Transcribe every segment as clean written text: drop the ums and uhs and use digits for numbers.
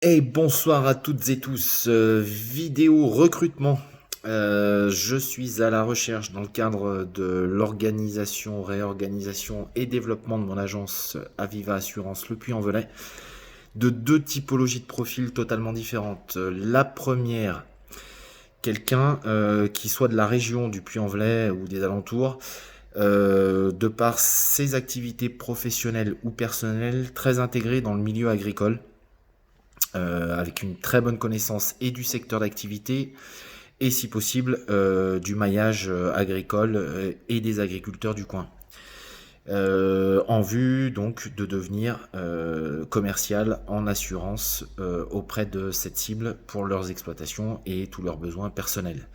Et bonsoir à toutes et tous. Vidéo recrutement. Je suis à la recherche dans le cadre de l'organisation, réorganisation et développement de mon agence Aviva Assurance Le Puy-en-Velay de deux typologies de profils totalement différentes. La première, quelqu'un qui soit de la région du Puy-en-Velay ou des alentours, de par ses activités professionnelles ou personnelles, très intégré dans le milieu agricole, avec une très bonne connaissance et du secteur d'activité et si possible du maillage agricole et des agriculteurs du coin. En vue donc de devenir commercial en assurance auprès de cette cible pour leurs exploitations et tous leurs besoins personnels.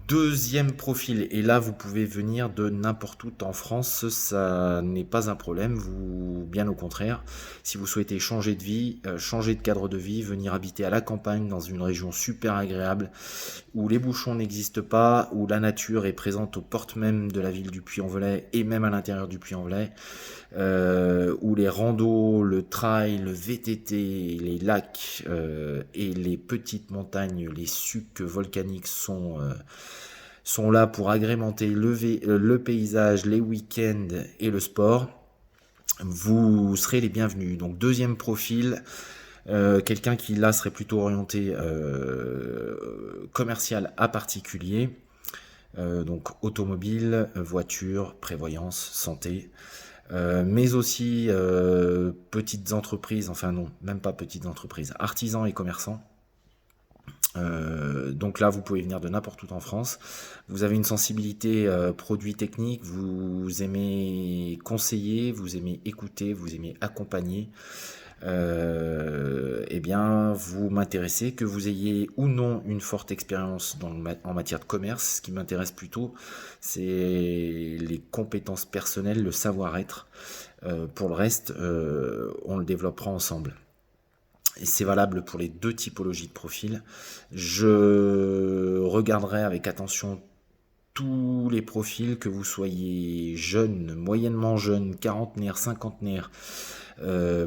Deuxième profil, et là vous pouvez venir de n'importe où en France, ça n'est pas un problème, vous, bien au contraire. Si vous souhaitez changer de vie, changer de cadre de vie, venir habiter à la campagne dans une région super agréable, où les bouchons n'existent pas, où la nature est présente aux portes même de la ville du Puy-en-Velay et même à l'intérieur du Puy-en-Velay, où les randos, le trail, le VTT, les lacs et les petites montagnes, les sucs volcaniques sont là pour agrémenter le paysage, les week-ends et le sport. Vous serez les bienvenus. Donc deuxième profil, quelqu'un qui là serait plutôt orienté commercial à particulier. Donc automobile, voiture, prévoyance, santé. Mais aussi petites entreprises, enfin non, même pas petites entreprises, artisans et commerçants. Donc là, vous pouvez venir de n'importe où en France. Vous avez une sensibilité produit technique, vous aimez conseiller, vous aimez écouter, vous aimez accompagner. Eh bien, vous m'intéressez, que vous ayez ou non une forte expérience en matière de commerce. Ce qui m'intéresse plutôt, c'est les compétences personnelles, le savoir-être. Pour le reste, on le développera ensemble. Et c'est valable pour les deux typologies de profils. Je regarderai avec attention tous les profils, que vous soyez jeune, moyennement jeune, quarantenaire, cinquantenaire,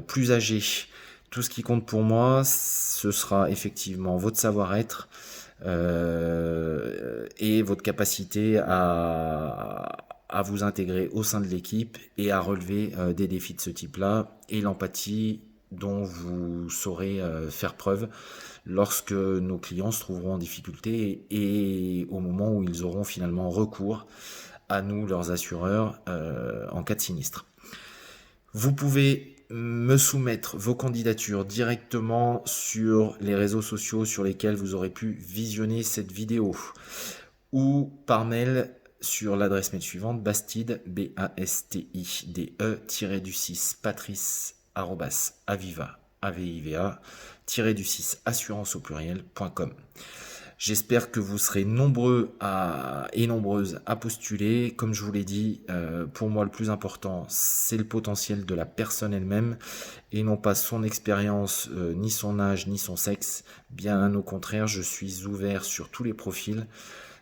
plus âgé. Tout ce qui compte pour moi, ce sera effectivement votre savoir-être et votre capacité à vous intégrer au sein de l'équipe et à relever des défis de ce type-là, et l'empathie dont vous saurez faire preuve lorsque nos clients se trouveront en difficulté et au moment où ils auront finalement recours à nous, leurs assureurs, en cas de sinistre. Vous pouvez me soumettre vos candidatures directement sur les réseaux sociaux sur lesquels vous aurez pu visionner cette vidéo, ou par mail sur l'adresse mail suivante: bastide, bastide-du6 patrice aviva, aviva-du6 assurance au pluriel.com. J'espère que vous serez nombreux et nombreuses à postuler. Comme je vous l'ai dit, pour moi le plus important, c'est le potentiel de la personne elle-même et non pas son expérience, ni son âge, ni son sexe. Bien au contraire, je suis ouvert sur tous les profils.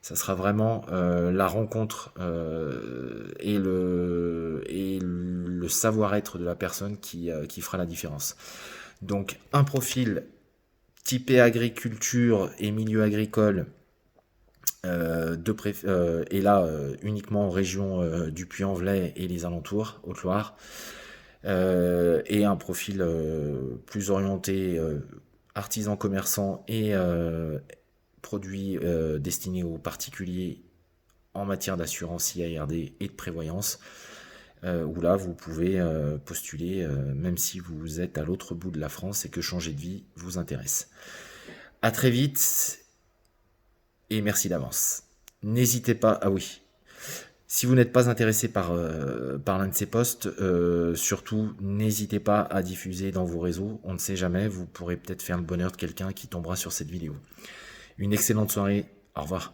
Ça sera vraiment la rencontre et le savoir-être de la personne qui fera la différence. Donc un profil typé agriculture et milieu agricole, et là uniquement en région du Puy-en-Velay et les alentours, Haute-Loire, et un profil plus orienté artisan commerçant et produits destinés aux particuliers en matière d'assurance IARD et de prévoyance, où là vous pouvez postuler même si vous êtes à l'autre bout de la France et que changer de vie vous intéresse. À très vite et merci d'avance. N'hésitez pas, ah oui, si vous n'êtes pas intéressé par l'un de ces postes, surtout n'hésitez pas à diffuser dans vos réseaux, on ne sait jamais, vous pourrez peut-être faire le bonheur de quelqu'un qui tombera sur cette vidéo. Une excellente soirée, au revoir.